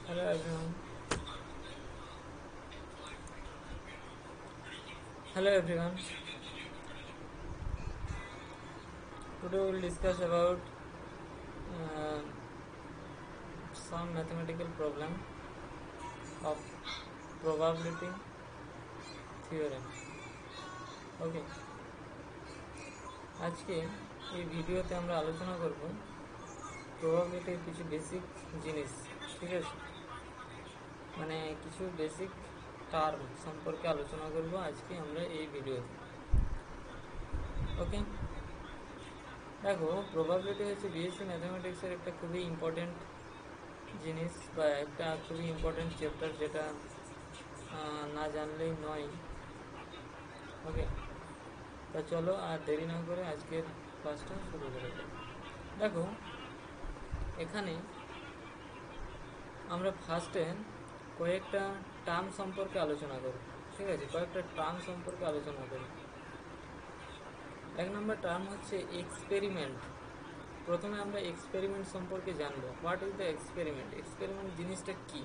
Hello everyone. Hello everyone. Today we will discuss about uh, some mathematical problem of probability theorem. ওকে, আজকে এই ভিডিওতে আমরা আলোচনা করব প্রবাবিলিটির কিছু বেসিক জিনিস। ঠিক আছে, মানে কিছু বেসিক টার্ম সম্পর্কে আলোচনা করব আজকে আমরা এই ভিডিওতে। ওকে, দেখো, প্রবাবিলিটি হচ্ছে বিএসসি ম্যাথামেটিক্সের একটা খুবই ইম্পর্টেন্ট জিনিস বা একটা খুবই ইম্পর্টেন্ট চ্যাপ্টার, যেটা না জানলেই নয়। ওকে, তা চলো আর দেরি না করে আজকের ক্লাসটা শুরু করে দেব। দেখো, এখানে আমরা ফার্স্টে কয়েকটা টার্ম সম্পর্কে আলোচনা করব। ঠিক আছে, কয়েকটা টার্ম সম্পর্কে আলোচনা করব। এক নম্বর টার্ম হচ্ছে এক্সপেরিমেন্ট। প্রথমে আমরা এক্সপেরিমেন্ট সম্পর্কে জানবো। What is the experiment? Experiment জিনিসটা কি?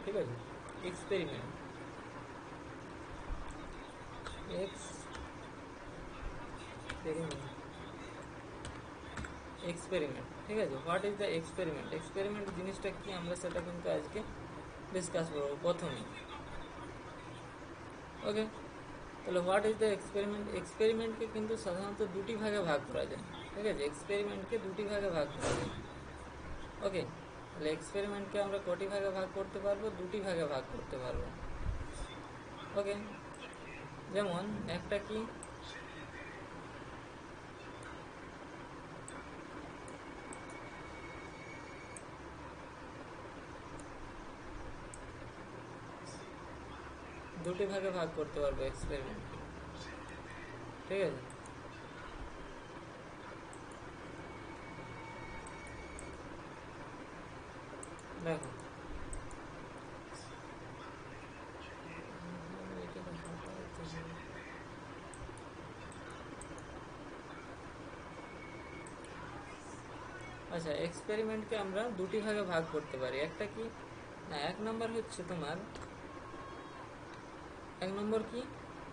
ঠিক আছে, এক্সপেরিমেন্ট এক্সপেরিমেন্ট ঠিক আছে, what is the experiment? Experiment জিনিসটা কি আমরা সেটা কিন্তু আজকে ডিসকাস করবো প্রথমে। ওকে, তাহলে হোয়াট ইজ দ্য এক্সপেরিমেন্ট? এক্সপেরিমেন্টকে কিন্তু সাধারণত দুটি ভাগে ভাগ করা যায়। ঠিক আছে, এক্সপেরিমেন্টকে দুটি ভাগে ভাগ করা যায়। ওকে, তাহলে এক্সপেরিমেন্টকে আমরা কটি ভাগে ভাগ করতে পারবো? দুটি ভাগে ভাগ করতে পারবো। ওকে, যেমন একটা কি, দুটি ভাগে ভাগ করতে পারবো এক্সপেরিমেন্ট। ঠিক আছে, দেখো, আচ্ছা, এক্সপেরিমেন্টকে আমরা দুটি ভাগে ভাগ করতে পারি। একটা কি না, এক নম্বর হচ্ছে তোমার, এক নম্বর কি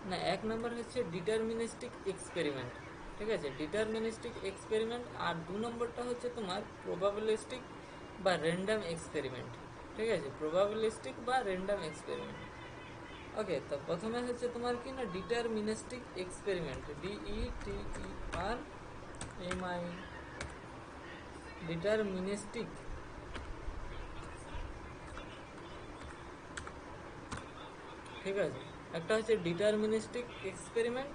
না, এক নম্বর হচ্ছে ডিটারমিনিস্টিক এক্সপেরিমেন্ট। ঠিক আছে, ডিটারমিনিস্টিক এক্সপেরিমেন্ট। আর দু নম্বরটা হচ্ছে তোমার প্রবাবিলিস্টিক বা র্যান্ডম এক্সপেরিমেন্ট। ঠিক আছে, প্রবাবিলিস্টিক বা র্যান্ডম এক্সপেরিমেন্ট। ওকে, তো প্রথমে হচ্ছে তোমার কি না, ডিটারমিনিস্টিক এক্সপেরিমেন্ট, DETERMI, ডিটারমিনিস্টিক। ঠিক আছে, একটা হচ্ছে ডিটারমিনিস্টিক এক্সপেরিমেন্ট,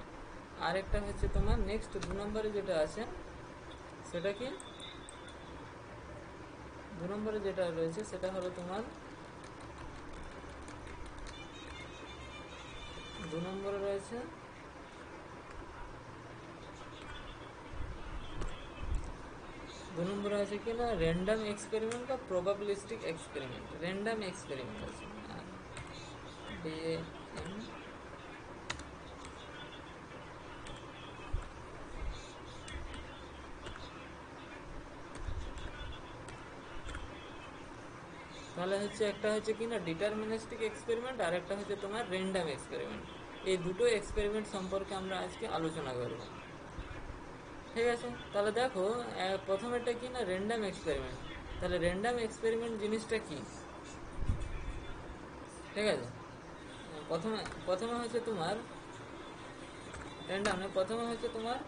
আর একটা হচ্ছে তোমার নেক্সট দু নম্বরে যেটা আছে সেটা কি, দু নম্বরে যেটা রয়েছে সেটা হলো তোমার, দু নম্বরে রয়েছে দু নম্বরে আছে কি না, র্যান্ডম এক্সপেরিমেন্ট বা প্রবাবিলিস্টিক এক্সপেরিমেন্ট। র্যান্ডম এক্সপেরিমেন্ট আছে, DAM। তাহলে হচ্ছে একটা হচ্ছে কি না ডিটারমিনিস্টিক এক্সপেরিমেন্ট, আর একটা হচ্ছে তোমার র্যান্ডম এক্সপেরিমেন্ট। এই দুটো এক্সপেরিমেন্ট সম্পর্কে আমরা আজকে আলোচনা করব। ঠিক আছে, তাহলে দেখো, প্রথমেরটা কি না, র্যান্ডম এক্সপেরিমেন্ট। তাহলে র্যান্ডম এক্সপেরিমেন্ট জিনিসটা কি? ঠিক আছে, প্রথমে প্রথমে হচ্ছে তোমার র্যান্ডম, প্রথমে হচ্ছে তোমার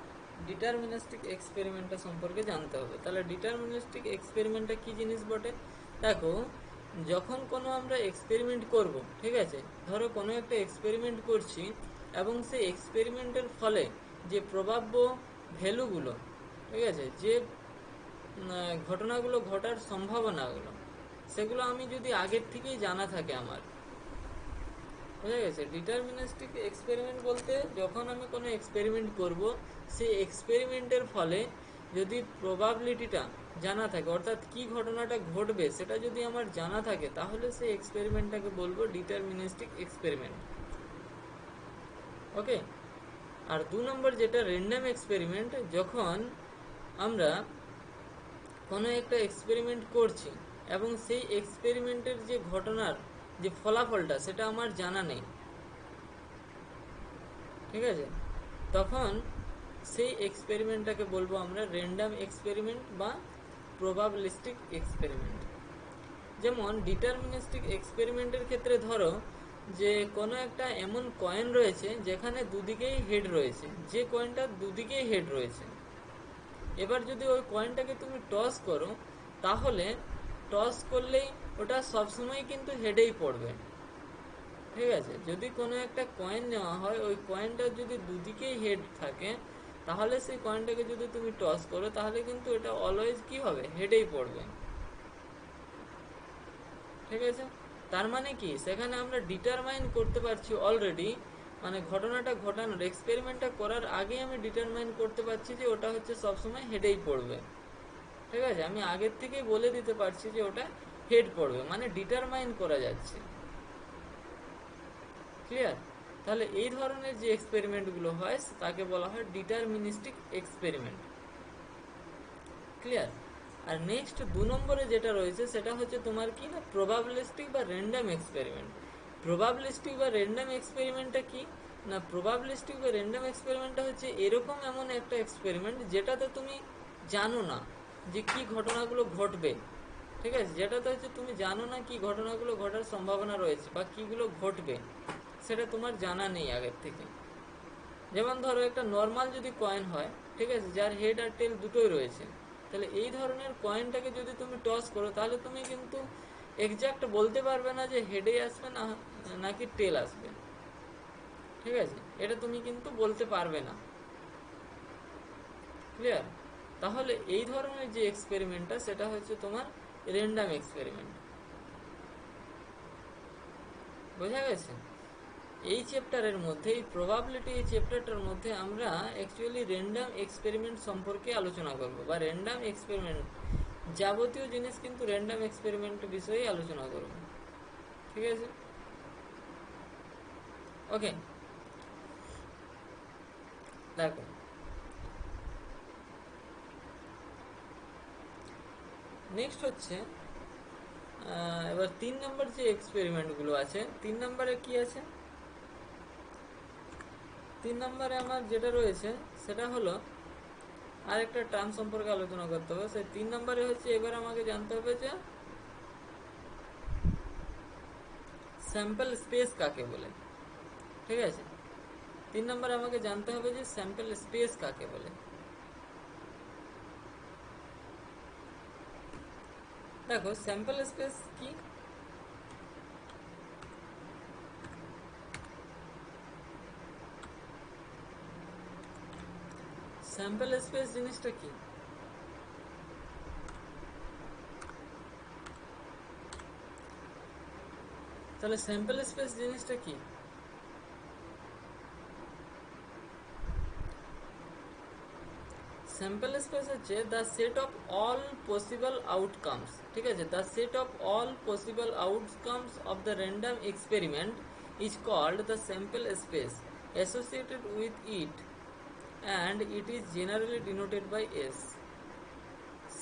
ডিটারমিনিস্টিক এক্সপেরিমেন্টটা সম্পর্কে জানতে হবে। তাহলে ডিটারমিনিস্টিক এক্সপেরিমেন্টটা কি জিনিস বটে? দেখো, যখন কোনো আমরা এক্সপেরিমেন্ট করব, ঠিক আছে, ধরো কোনো একটা এক্সপেরিমেন্ট করছি এবং সেই এক্সপেরিমেন্টের ফলে যে প্রবাব্য ভ্যালুগুলো, ঠিক আছে, যে ঘটনাগুলো ঘটার সম্ভাবনাগুলো, সেগুলো আমি যদি আগের থেকেই জানা থাকে আমার, বুঝা গেছে? ডিটারমিনিস্টিক এক্সপেরিমেন্ট বলতে যখন আমি কোনো এক্সপেরিমেন্ট করব, সেই এক্সপেরিমেন্টের ফলে যদি প্রবাবিলিটিটা জানা থাকে, অর্থাৎ কি ঘটনাটা ঘটবে সেটা যদি আমার জানা থাকে, তাহলে সেই এক্সপেরিমেন্টটাকে বলবো ডিটারমিনিস্টিক এক্সপেরিমেন্ট। ওকে, আর দু নম্বর যেটা র্যান্ডম এক্সপেরিমেন্ট, যখন আমরা কোনো একটা এক্সপেরিমেন্ট করছি এবং সেই এক্সপেরিমেন্টের যে ঘটনার যে ফলাফলটা সেটা আমার জানা নেই, ঠিক আছে, তখন সেই এক্সপেরিমেন্টটাকে বলবো আমরা র্যান্ডম এক্সপেরিমেন্ট বা প্রবাবিলিস্টিক এক্সপেরিমেন্ট। যেমন ডিটারমিনিস্টিক এক্সপেরিমেন্টের ক্ষেত্রে ধরো যে কোনো একটা এমন কয়েন রয়েছে যেখানে দুদিকেই হেড রয়েছে, যে কয়েনটা দুদিকেই হেড রয়েছে, এবার যদি ওই কয়েনটাকে তুমি টস করো তাহলে টস করলেই ওটা সবসময় কিন্তু হেডেই পড়বে, ঠিক আছে। যদি কোনো একটা কয়েন নেওয়া হয়, ওই কয়েনটার যদি দুদিকেই হেড থাকে তাহলে সেই কয়েনটাকে যদি তুমি টস করো তাহলে কিন্তু এটা অলওয়েজ কি হবে, হেডেই পড়বে, ঠিক আছে। তার মানে কি, সেখানে আমরা ডিটারমাইন করতে পারছি অলরেডি, মানে ঘটনাটা ঘটানোর এক্সপেরিমেন্টটা করার আগেই আমি ডিটারমাইন করতে পারছি যে ওটা হচ্ছে সবসময় হেডেই পড়বে, ঠিক আছে। আমি আগের থেকেই বলে দিতে পারছি যে ওটা হেড পড়বে, মানে ডিটারমাইন করা যাচ্ছে, ক্লিয়ার। তাহলে এই ধরনের যে এক্সপেরিমেন্টগুলো হয় তাকে বলা হয় ডিটারমিনিস্টিক এক্সপেরিমেন্ট, ক্লিয়ার। আর নেক্সট 2 নম্বরে যেটা রয়েছে সেটা হচ্ছে তোমার কি না, প্রবাবিলিস্টিক বা র্যান্ডম এক্সপেরিমেন্ট। প্রবাবিলিস্টিক বা র্যান্ডম এক্সপেরিমেন্টটা কি না, প্রবাবিলিস্টিক বা র্যান্ডম এক্সপেরিমেন্টটা হচ্ছে এরকম এমন একটা এক্সপেরিমেন্ট যেটাতে তুমি জানো না যে কি ঘটনাগুলো ঘটবে, ঠিক আছে, যেটাতে হচ্ছে তুমি জানো না কি ঘটনাগুলো ঘটার সম্ভাবনা রয়েছে বা কিগুলো ঘটবে, সেটা তোমার জানা নেই আগের থেকে। যেমন ধরো একটা নর্মাল যদি কয়েন হয়, ঠিক আছে, যার হেড আর টেল দুটোই রয়েছে, তাহলে এই ধরনের কয়েনটাকে যদি তুমি টস করো তাহলে তুমি কিন্তু এক্সাক্ট বলতে পারবে না যে হেডে আসবে না নাকি টেল আসবে, ঠিক আছে, এটা তুমি কিন্তু বলতে পারবে না, ক্লিয়ার। তাহলে এই ধরনের যে এক্সপেরিমেন্টটা সেটা হচ্ছে তোমার র্যান্ডম এক্সপেরিমেন্ট, বোঝা গেছে। এই চ্যাপ্টারের মধ্যে, এই প্রবাবিলিটি এই চ্যাপ্টারটার মধ্যে আমরা অ্যাকচুয়ালি র্যান্ডম এক্সপেরিমেন্ট সম্পর্কে আলোচনা করব, বা র্যান্ডম এক্সপেরিমেন্ট যাবতীয় জিনিস কিন্তু র্যান্ডম এক্সপেরিমেন্ট বিষয়ে আলোচনা করব, ঠিক আছে, ওকে। দেখো নেক্সট হচ্ছে এবার 3 নম্বর যে এক্সপেরিমেন্টগুলো আছে, 3 নম্বরে কি আছে, 3 নম্বরে আমার যেটা রয়েছে সেটা হলো আর একটা টার্ম সম্পর্কে আলোচনা করতে হবে। সেই 3 নম্বরে হচ্ছে এবার আমাকে জানতে হবে যে স্যাম্পল স্পেস কাকে বলে, ঠিক আছে। 3 নম্বরে আমাকে জানতে হবে যে স্যাম্পল স্পেস কাকে বলে। দেখো স্যাম্পল স্পেস কি, স্যাম্পল স্পেস জিনিসটা কি, তাহলে স্যাম্পল স্পেস জিনিসটা কি, স্যাম্পল স্পেস হচ্ছে the set of all possible outcomes, ঠিক আছে, the set of all possible outcomes of the random experiment is called the sample space associated with it and it is generally denoted by S.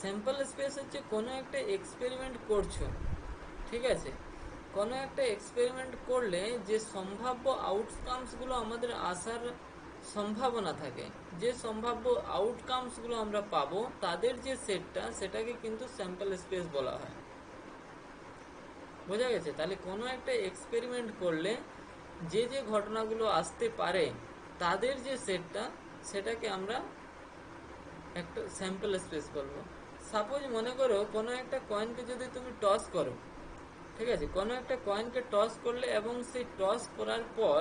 স্যাম্পল space হচ্ছে কোনো একটা experiment করছো, ঠিক আছে, কোনো একটা এক্সপেরিমেন্ট করলে যে সম্ভাব্য আউটকামসগুলো আমাদের আসার সম্ভাবনা থাকে, যে সম্ভাব্য আউটকামসগুলো আমরা পাবো তাদের যে সেটটা সেটাকে কিন্তু স্যাম্পল স্পেস বলা হয়, বোঝা গেছে। তাহলে কোনো একটা এক্সপেরিমেন্ট করলে যে যে ঘটনাগুলো আসতে পারে তাদের যে সেটটা সেটাকে আমরা একটা স্যাম্পল স্পেস বলবো। সাপোজ মনে করো কোনো একটা কয়েনকে যদি তুমি টস করো, ঠিক আছে, কোনো একটা কয়েনকে টস করলে এবং সেই টস করার পর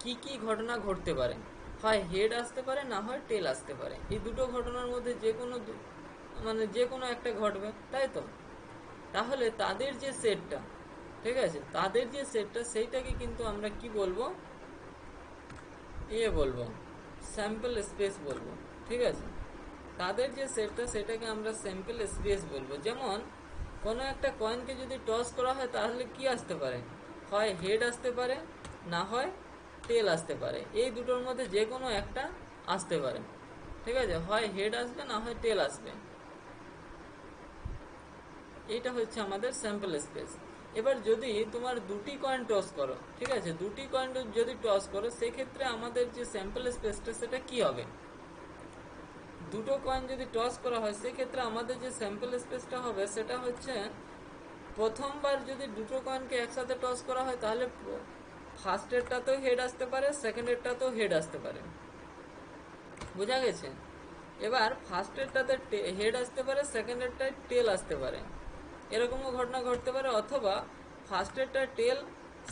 কি কি ঘটনা ঘটতে পারে, হয় হেড আসতে পারে না হয় টেল আসতে পারে, এই দুটো ঘটনার মধ্যে যে কোনো মানে যে কোনো একটা ঘটবে, তাই তো। তাহলে তাদের যে সেটটা, ঠিক আছে, তাদের যে সেটটা সেইটাকে কিন্তু আমরা কি বলবো, বলবো স্যাম্পল স্পেস বলবো, ঠিক আছে। তাদের যে সেটটা সেটাকে আমরা স্যাম্পল স্পেস বলবো। যেমন কোনো একটা কয়েনকে যদি টস করা হয় তাহলে কি আসতে পারে, হয় হেড আসতে পারে না হয় টেল আসতে পারে, এই দুটোর মধ্যে যে কোনো একটা আসতে পারে, ঠিক আছে, হয় হেড আসবে না হয় টেল আসবে। এইটা হচ্ছে আমাদের স্যাম্পল স্পেস। এবার যদি তোমার দুটি কয়েন টস করো, ঠিক আছে, দুটি কয়েন যদি টস করো সেক্ষেত্রে আমাদের যে স্যাম্পল স্পেসটা সেটা কি হবে? দুটো কয়েন যদি টস করা হয় সেক্ষেত্রে আমাদের যে স্যাম্পল স্পেসটা হবে সেটা হচ্ছে, প্রথমবার যদি দুটো কয়েনকে একসাথে টস করা হয় তাহলে ফার্স্টেরটাতেও হেড আসতে পারে, সেকেন্ডেরটাতেও হেড আসতে পারে। বোঝা গেছে? এবার ফার্স্টেরটাতে হেড আসতে পারে, সেকেন্ডেরটায় টেল আসতে পারে, এরকমও ঘটনা ঘটতে পারে। অথবা ফার্স্টেরটা টেল,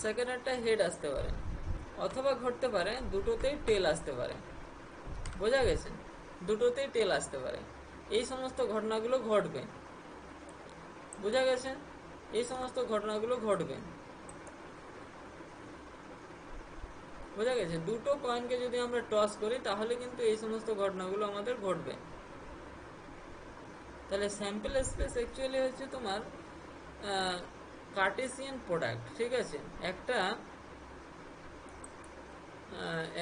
সেকেন্ডেরটা হেড আসতে পারে, অথবা ঘটতে পারে দুটোতেই টেল আসতে পারে। বোঝা গেছে? দুটোতেই টেল আসতে পারে। এই সমস্ত ঘটনাগুলো ঘটবে। বোঝা গেছে? এই সমস্ত ঘটনাগুলো ঘটবে। বোঝা গেছে? দুটো কয়েনকে যদি আমরা টস করি তাহলে কিন্তু এই সমস্ত ঘটনাগুলো আমাদের ঘটবে। তাহলে স্যাম্পল স্পেস অ্যাকচুয়ালি হচ্ছে তোমার কার্টেসিয়ান প্রোডাক্ট। ঠিক আছে,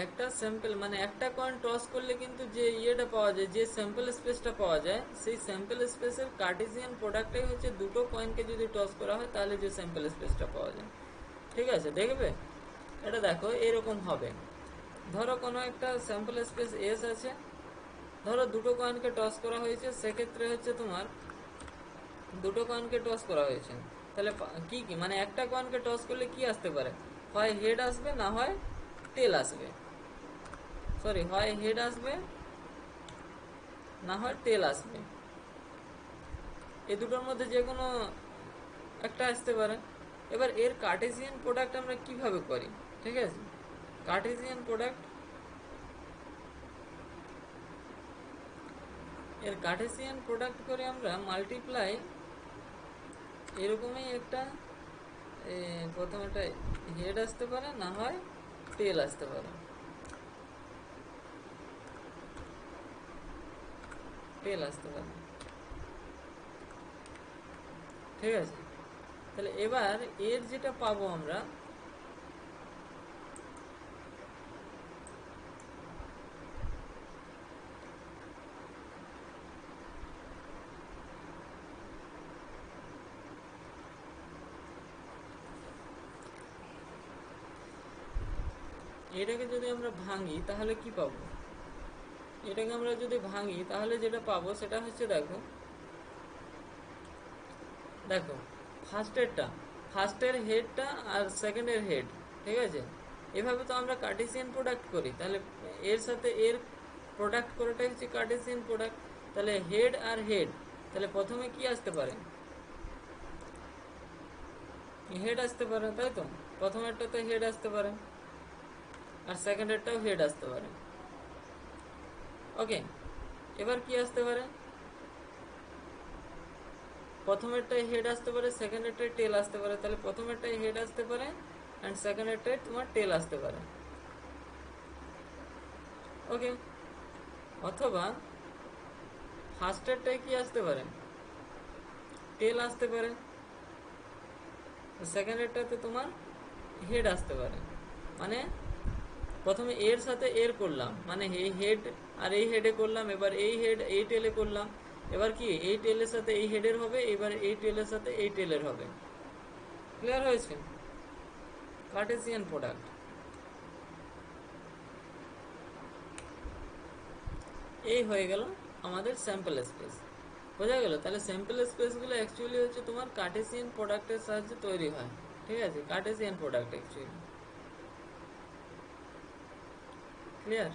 একটা স্যাম্পল মানে একটা কয়েন টস করলে কিন্তু যে ইয়েটা পাওয়া যায়, যে স্যাম্পল স্পেসটা পাওয়া যায়, সেই স্যাম্পল স্পেসের কার্টেসিয়ান প্রোডাক্টটাই হচ্ছে দুটো কয়েনকে যদি টস করা হয় তাহলে যে স্যাম্পল স্পেসটা পাওয়া যায়। ঠিক আছে, দেখবে এটা দেখো এরকম হবে। ধরো কোনো একটা স্যাম্পল স্পেস এস আছে, ধরো দুটো কয়েনকে টস করা হয়েছে, সেক্ষেত্রে হচ্ছে তোমার দুটো কয়েনকে টস করা হয়েছে, তাহলে কি কি মানে একটা কয়েনকে টস করলে কি আসতে পারে? হয় হেড আসবে, না হয় টেল আসবে। সরি, হয় হেড আসবে না হয় টেল আসবে, এই দুটোর মধ্যে যে কোনো একটা আসতে পারে। এবার এর কার্টেসিয়ান প্রোডাক্ট আমরা কিভাবে করি? ঠিক আছে, কার্টেসিয়ান প্রোডাক্ট, এর কার্টেসিয়ান প্রোডাক্ট করে আমরা মাল্টিপ্লাই, এরকমই একটা প্রথম একটা হেড আসতে পারে, না হয় টেল আসতে পারে, টেল আসতে পারে। ঠিক আছে, তাহলে এবার এর যেটা পাবো আমরা, এটাকে যদি আমরা ভাঙি তাহলে কি পাবো? এটাকে আমরা যদি ভাঙি তাহলে যেটা পাবো সেটা হচ্ছে, দেখো দেখো ফার্স্টের হেডটা আর সেকেন্ডের হেড। ঠিক আছে, এভাবে তো আমরা কার্টেসিয়ান প্রোডাক্ট করি, তাহলে এর সাথে এর প্রোডাক্ট করাটাই হচ্ছে কার্টেসিয়ান প্রোডাক্ট। তাহলে হেড আর হেড, তাহলে প্রথমে কি আসতে পারে? হেড আসতে পারে, তাই তো? প্রথমেরটাতে হেড আসতে পারে, আর সেকেন্ডেরটাও হেড আসতে পারে। ওকে, এবার কি আসতে পারে? প্রথমেরটাই হেড আসতে পারে, সেকেন্ডেরটাই টেল আসতে পারে। তাহলে প্রথমেরটাই হেড আসতে পারে অ্যান্ড সেকেন্ডেরটাই তোমার টেল আসতে পারে। ওকে, অথবা ফার্স্টেরটাই কি আসতে পারে? টেল আসতে পারে, সেকেন্ডেরটাতে তোমার হেড আসতে পারে। মানে প্রথমে এর সাথে এর করলাম, মানে এই হেড আর এই হেডে করলাম, এবার এই হেড এই টেলে করলাম, এবার কি এই টেলের সাথে এই হেডের হবে, এবার এই টেলের সাথে এই টেলের হবে। ক্লিয়ার হয়েছে? Cartesian product. এই হয়ে গেল আমাদের স্যাম্পল স্পেস। বোঝা গেল? তাহলে স্যাম্পল স্পেসগুলো অ্যাকচুয়ালি হচ্ছে তোমার কার্টেসিয়ান প্রোডাক্টের সাহায্যে তৈরি হয়। ঠিক আছে, কার্টেসিয়ান প্রোডাক্ট অ্যাকচুয়ালি। ক্লিয়ার?